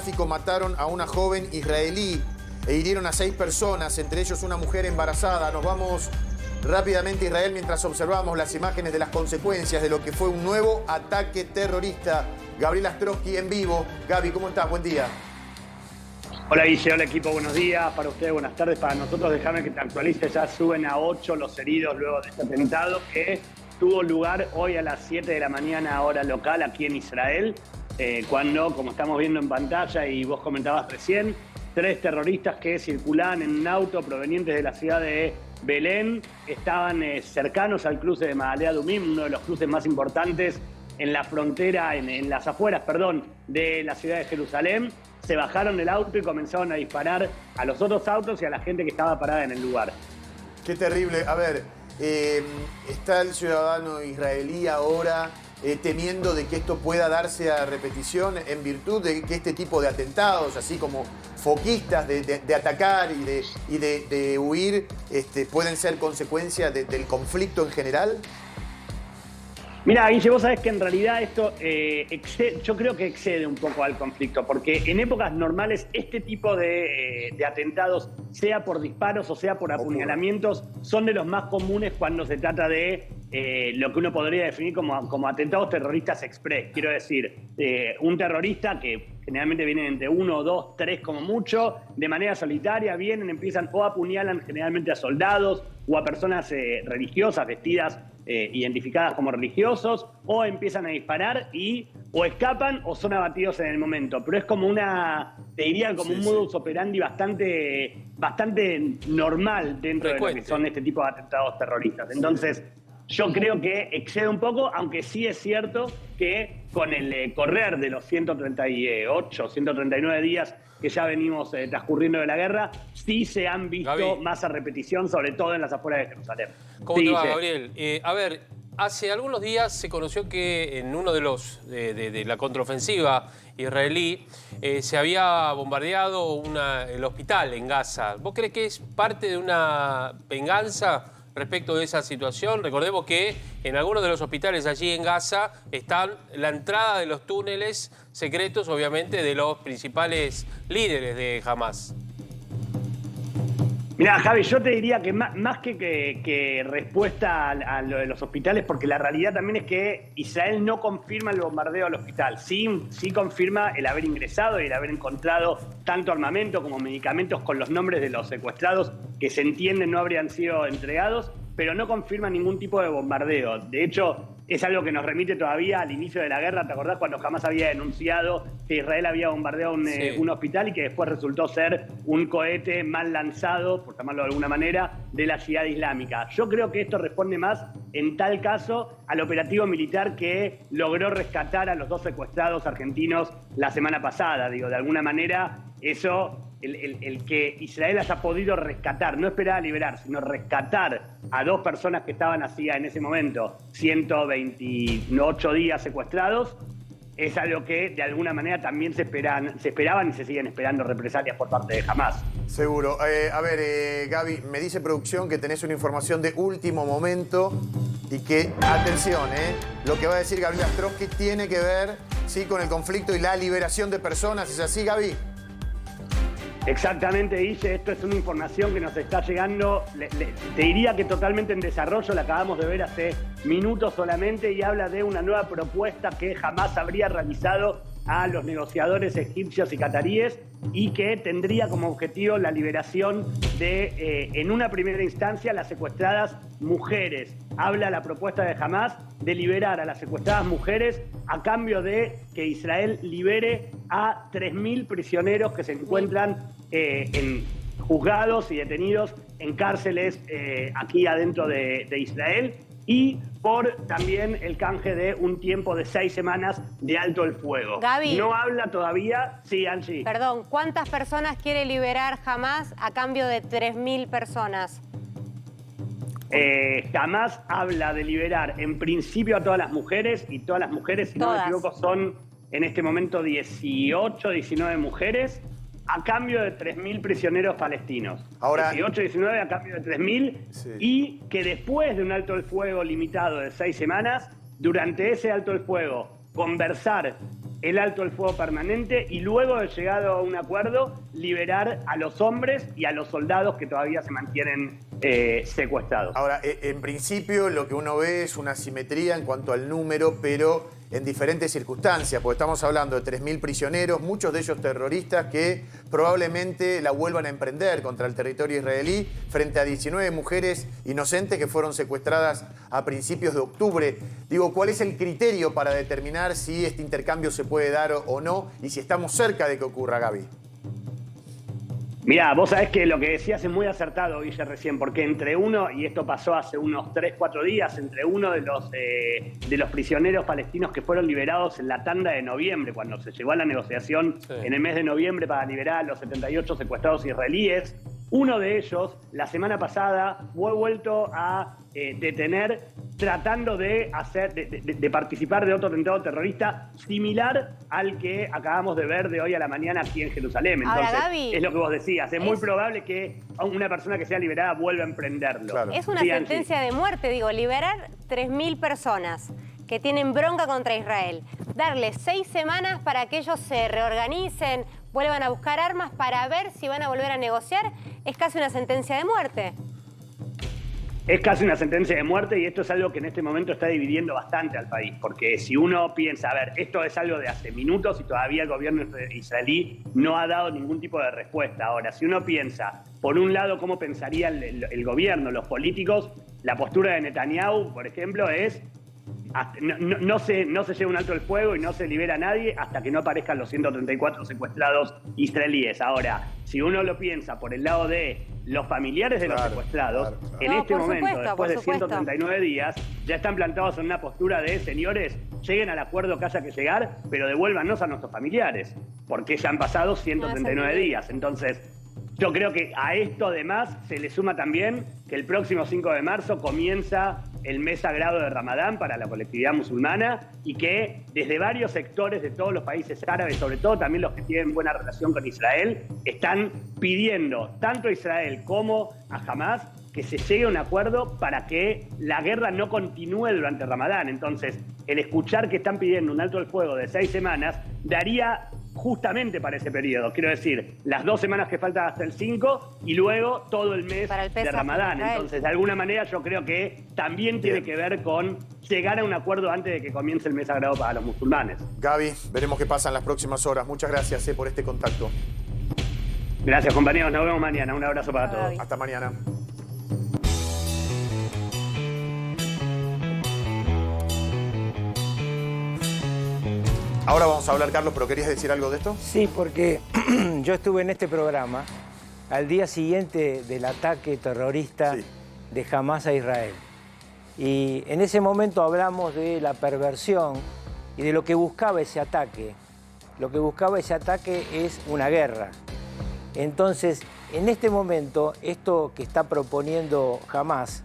narcotráfico mataron a una joven israelí e hirieron a 6 personas, entre ellos una mujer embarazada. Nos vamos rápidamente a Israel mientras observamos las imágenes de las consecuencias de lo que fue un nuevo ataque terrorista. Gabriel Astrosky en vivo. Gaby, ¿cómo estás? Buen día. Hola Guille, hola equipo, buenos días. Para ustedes, buenas tardes. Para nosotros, déjame que te actualice. Ya suben a 8 los heridos luego de este atentado que tuvo lugar hoy a las 7 de la mañana, hora local, aquí en Israel. Cuando, como estamos viendo en pantalla y vos comentabas recién, 3 terroristas que circulaban en un auto provenientes de la ciudad de Belén estaban cercanos al cruce de Maale Adumim, uno de los cruces más importantes en la frontera, en las afueras, de la ciudad de Jerusalén. Se bajaron del auto y comenzaron a disparar a los otros autos y a la gente que estaba parada en el lugar. Qué terrible. A ver, está el ciudadano israelí ahora temiendo de que esto pueda darse a repetición en virtud de que este tipo de atentados, así como foquistas de atacar y de huir, pueden ser consecuencia del conflicto en general. Mira, Guille, vos sabés que en realidad esto yo creo que excede un poco al conflicto, porque en épocas normales este tipo de atentados, sea por disparos o sea por apuñalamientos, son de los más comunes cuando se trata de lo que uno podría definir como atentados terroristas express. Quiero decir, un terrorista que generalmente vienen entre 1, 2, 3 como mucho, de manera solitaria, vienen, empiezan o apuñalan generalmente a soldados o a personas religiosas vestidas identificadas como religiosos, o empiezan a disparar y o escapan o son abatidos en el momento. Pero es como te diría como un modus operandi bastante normal dentro de lo que son este tipo de atentados terroristas. Entonces, yo creo que excede un poco, aunque sí es cierto que con el correr de los 138, 139 días que ya venimos transcurriendo de la guerra, sí se han visto Gaby, más a repetición, sobre todo en las afueras de Jerusalén. ¿Cómo te va, Gabriel? A ver, hace algunos días se conoció que en uno de los de la contraofensiva israelí se había bombardeado el hospital en Gaza. ¿Vos crees que es parte de una venganza respecto de esa situación? Recordemos que en algunos de los hospitales allí en Gaza están la entrada de los túneles secretos, obviamente, de los principales líderes de Hamas. Mirá, Javi, yo te diría que más que respuesta a lo de los hospitales, porque la realidad también es que Israel no confirma el bombardeo al hospital. Sí confirma el haber ingresado y el haber encontrado tanto armamento como medicamentos con los nombres de los secuestrados que se entiende no habrían sido entregados, pero no confirma ningún tipo de bombardeo. De hecho, es algo que nos remite todavía al inicio de la guerra. ¿Te acordás cuando Hamas había denunciado que Israel había bombardeado un hospital y que después resultó ser un cohete mal lanzado, por llamarlo de alguna manera, de la Yihad Islámica? Yo creo que esto responde más, en tal caso, al operativo militar que logró rescatar a los 2 secuestrados argentinos la semana pasada. Digo, de alguna manera, eso... El que Israel haya podido rescatar, no esperar a liberar, sino rescatar a 2 personas que estaban hacía en ese momento 128 días secuestrados, es algo que de alguna manera también se esperaban y se siguen esperando represalias por parte de Hamas. Seguro. A ver, Gaby, me dice producción que tenés una información de último momento y que, atención, lo que va a decir Gabriel Astrosky tiene que ver, sí, con el conflicto y la liberación de personas. ¿Es así, Gaby? Exactamente, Guille, esto es una información que nos está llegando, te diría que totalmente en desarrollo, la acabamos de ver hace minutos solamente, y habla de una nueva propuesta que jamás habría realizado a los negociadores egipcios y cataríes y que tendría como objetivo la liberación de, en una primera instancia, las secuestradas mujeres. Habla la propuesta de Hamas de liberar a las secuestradas mujeres a cambio de que Israel libere a 3.000 prisioneros que se encuentran en juzgados y detenidos en cárceles aquí adentro de Israel, y por también el canje de un tiempo de 6 semanas de alto el fuego. Gaby. No habla todavía, sí, Angie. Perdón, ¿cuántas personas quiere liberar Hamas a cambio de 3.000 personas? Hamas habla de liberar en principio a todas las mujeres, y todas las mujeres, si no me equivoco, son en este momento 18, 19 mujeres, a cambio de 3.000 prisioneros palestinos. Ahora, 18, 19 a cambio de 3.000, sí. Y que después de un alto el fuego limitado de 6 semanas, durante ese alto el fuego, conversar el alto el fuego permanente y luego de llegado a un acuerdo, liberar a los hombres y a los soldados que todavía se mantienen secuestrados. Ahora, en principio lo que uno ve es una asimetría en cuanto al número, pero en diferentes circunstancias, porque estamos hablando de 3.000 prisioneros, muchos de ellos terroristas que probablemente la vuelvan a emprender contra el territorio israelí, frente a 19 mujeres inocentes que fueron secuestradas a principios de octubre. Digo, ¿cuál es el criterio para determinar si este intercambio se puede dar o no y si estamos cerca de que ocurra, Gaby? Mirá, vos sabés que lo que decías es muy acertado, Guille, recién, porque entre uno, y esto pasó hace unos 3, 4 días, entre uno de los prisioneros palestinos que fueron liberados en la tanda de noviembre, cuando se llegó a la negociación en el mes de noviembre para liberar a los 78 secuestrados israelíes, uno de ellos, la semana pasada, fue vuelto a detener tratando de participar de otro atentado terrorista similar al que acabamos de ver de hoy a la mañana aquí en Jerusalén. Entonces, ahora, Gaby, es lo que vos decías, es muy probable que una persona que sea liberada vuelva a emprenderlo. Claro. es una Sí, sentencia de muerte, digo, liberar 3.000 personas que tienen bronca contra Israel, darles 6 semanas para que ellos se reorganicen, vuelvan a buscar armas para ver si van a volver a negociar, es casi una sentencia de muerte. Es casi una sentencia de muerte y esto es algo que en este momento está dividiendo bastante al país, porque si uno piensa, a ver, esto es algo de hace minutos y todavía el gobierno israelí no ha dado ningún tipo de respuesta. Ahora, si uno piensa, por un lado, cómo pensaría el gobierno, los políticos, la postura de Netanyahu, por ejemplo, es no se lleva un alto el fuego y no se libera a nadie hasta que no aparezcan los 134 secuestrados israelíes. Ahora, si uno lo piensa por el lado de los familiares de los secuestrados, en este momento, después de 139 días, ya están plantados en una postura de, señores, lleguen al acuerdo que haya que llegar, pero devuélvanos a nuestros familiares, porque ya han pasado 139 días. Entonces, yo creo que a esto además se le suma también que el próximo 5 de marzo comienza el mes sagrado de Ramadán para la colectividad musulmana y que desde varios sectores de todos los países árabes, sobre todo también los que tienen buena relación con Israel, están pidiendo tanto a Israel como a Hamás que se llegue a un acuerdo para que la guerra no continúe durante Ramadán. Entonces, el escuchar que están pidiendo un alto el fuego de 6 semanas daría justamente para ese periodo. Quiero decir, las 2 semanas que faltan hasta el 5 y luego todo el mes de Ramadán. Entonces, de alguna manera yo creo que también tiene que ver con llegar a un acuerdo antes de que comience el mes sagrado para los musulmanes. Gaby, veremos qué pasa en las próximas horas. Muchas gracias por este contacto. Gracias, compañeros. Nos vemos mañana. Un abrazo para todos. Hasta mañana. Ahora vamos a hablar, Carlos, pero ¿querías decir algo de esto? Sí, porque yo estuve en este programa al día siguiente del ataque terrorista de Hamás a Israel. Y en ese momento hablamos de la perversión y de lo que buscaba ese ataque. Lo que buscaba ese ataque es una guerra. Entonces, en este momento, esto que está proponiendo Hamás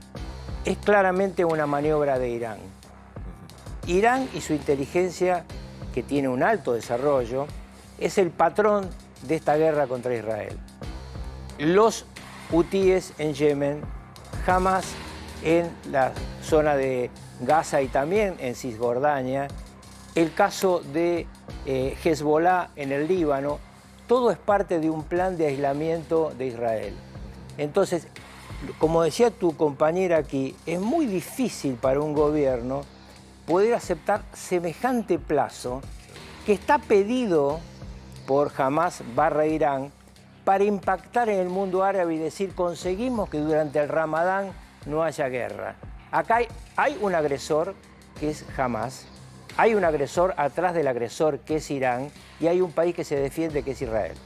es claramente una maniobra de Irán. Irán y su inteligencia, que tiene un alto desarrollo, es el patrón de esta guerra contra Israel. Los hutíes en Yemen, Hamás en la zona de Gaza y también en Cisjordania, el caso de Hezbollah en el Líbano, todo es parte de un plan de aislamiento de Israel. Entonces, como decía tu compañera aquí, es muy difícil para un gobierno poder aceptar semejante plazo que está pedido por Hamás/Irán para impactar en el mundo árabe y decir, conseguimos que durante el Ramadán no haya guerra. Acá hay un agresor que es Hamás, hay un agresor atrás del agresor que es Irán y hay un país que se defiende que es Israel.